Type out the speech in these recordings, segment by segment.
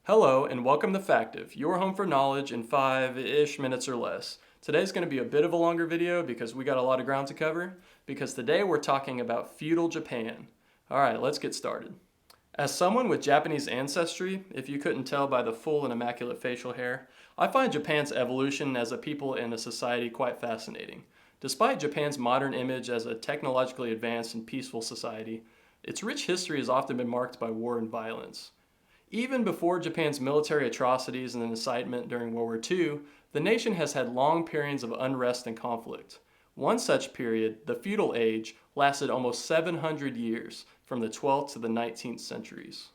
Hello and welcome to Factive, your home for knowledge in 5-ish minutes or less. Today's going to be a bit of a longer video because we got a lot of ground to cover, because today we're talking about feudal Japan. Alright, let's get started. As someone with Japanese ancestry, if you couldn't tell by the full and immaculate facial hair, I find Japan's evolution as a people and a society quite fascinating. Despite Japan's modern image as a technologically advanced and peaceful society, its rich history has often been marked by war and violence. Even before Japan's military atrocities and incitement during World War II, the nation has had long periods of unrest and conflict. One such period, the Feudal Age, lasted almost 700 years, from the 12th to the 19th centuries.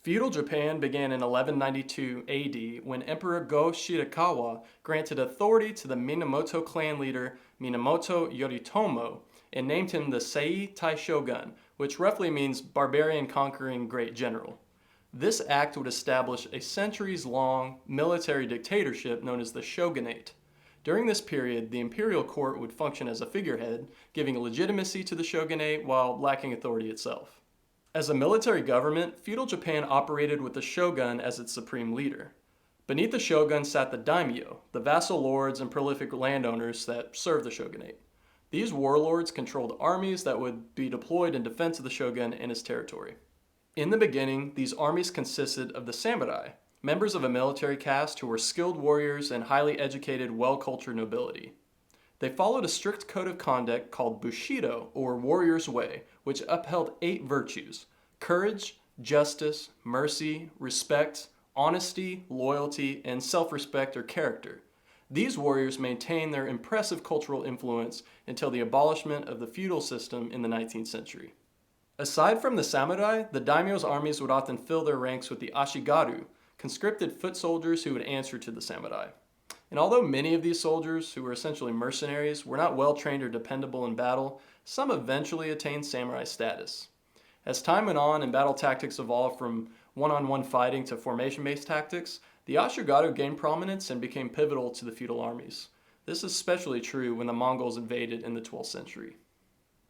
Feudal Japan began in 1192 AD when Emperor Go Shirakawa granted authority to the Minamoto clan leader Minamoto Yoritomo and named him the Sei Taishogun, which roughly means barbarian conquering great general. This act would establish a centuries-long military dictatorship known as the Shogunate. During this period, the imperial court would function as a figurehead, giving legitimacy to the shogunate while lacking authority itself. As a military government, feudal Japan operated with the shogun as its supreme leader. Beneath the shogun sat the daimyo, the vassal lords and prolific landowners that served the shogunate. These warlords controlled armies that would be deployed in defense of the shogun and his territory. In the beginning, these armies consisted of the samurai, members of a military caste who were skilled warriors and highly educated, well-cultured nobility. They followed a strict code of conduct called Bushido, or Warrior's Way, which upheld 8 virtues: courage, justice, mercy, respect, honesty, loyalty, and self-respect or character. These warriors maintained their impressive cultural influence until the abolishment of the feudal system in the 19th century. Aside from the samurai, the daimyo's armies would often fill their ranks with the ashigaru, conscripted foot soldiers who would answer to the samurai. And although many of these soldiers, who were essentially mercenaries, were not well trained or dependable in battle, some eventually attained samurai status. As time went on and battle tactics evolved from one-on-one fighting to formation-based tactics, the ashigaru gained prominence and became pivotal to the feudal armies. This is especially true when the Mongols invaded in the 12th century.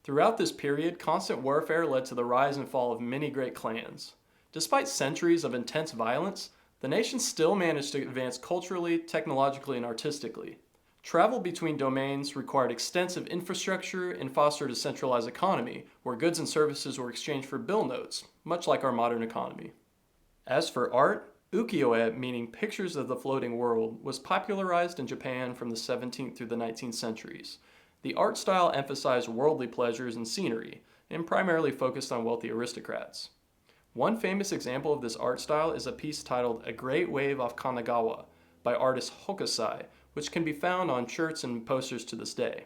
Throughout this period, constant warfare led to the rise and fall of many great clans. Despite centuries of intense violence, the nation still managed to advance culturally, technologically, and artistically. Travel between domains required extensive infrastructure and fostered a centralized economy, where goods and services were exchanged for bill notes, much like our modern economy. As for art, Ukiyo-e, meaning pictures of the floating world, was popularized in Japan from the 17th through the 19th centuries. The art style emphasized worldly pleasures and scenery, and primarily focused on wealthy aristocrats. One famous example of this art style is a piece titled A Great Wave Off Kanagawa by artist Hokusai, which can be found on shirts and posters to this day.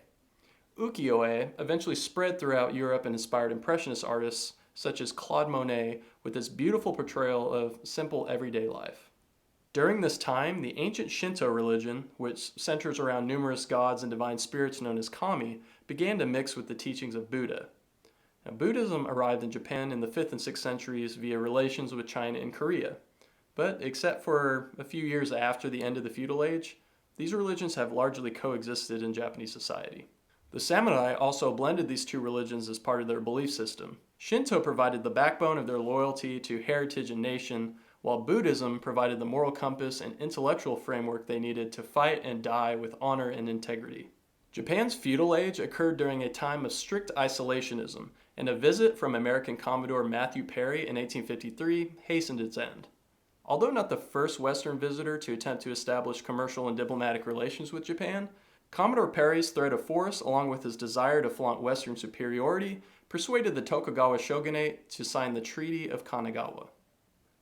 Ukiyo-e eventually spread throughout Europe and inspired Impressionist artists such as Claude Monet with its beautiful portrayal of simple everyday life. During this time, the ancient Shinto religion, which centers around numerous gods and divine spirits known as kami, began to mix with the teachings of Buddha. Now, Buddhism arrived in Japan in the 5th and 6th centuries via relations with China and Korea. But except for a few years after the end of the feudal age, these religions have largely coexisted in Japanese society. The samurai also blended these two religions as part of their belief system. Shinto provided the backbone of their loyalty to heritage and nation, while Buddhism provided the moral compass and intellectual framework they needed to fight and die with honor and integrity. Japan's feudal age occurred during a time of strict isolationism, and a visit from American Commodore Matthew Perry in 1853 hastened its end. Although not the first Western visitor to attempt to establish commercial and diplomatic relations with Japan, Commodore Perry's threat of force, along with his desire to flaunt Western superiority, persuaded the Tokugawa shogunate to sign the Treaty of Kanagawa.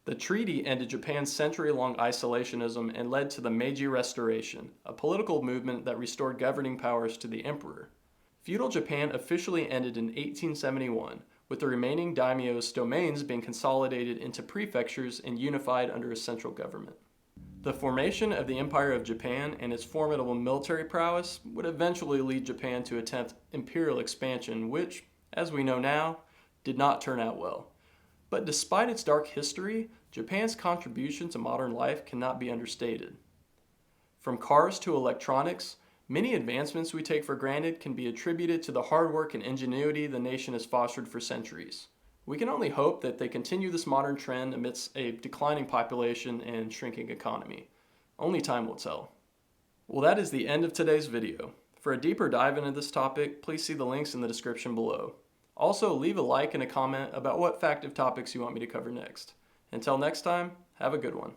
The treaty ended Japan's century-long isolationism and led to the Meiji Restoration, a political movement that restored governing powers to the emperor. Feudal Japan officially ended in 1871, with the remaining daimyo's domains being consolidated into prefectures and unified under a central government. The formation of the Empire of Japan and its formidable military prowess would eventually lead Japan to attempt imperial expansion, which, as we know now, did not turn out well. But despite its dark history, Japan's contribution to modern life cannot be understated. From cars to electronics, many advancements we take for granted can be attributed to the hard work and ingenuity the nation has fostered for centuries. We can only hope that they continue this modern trend amidst a declining population and shrinking economy. Only time will tell. Well, that is the end of today's video. For a deeper dive into this topic, please see the links in the description below. Also, leave a like and a comment about what factive topics you want me to cover next. Until next time, have a good one.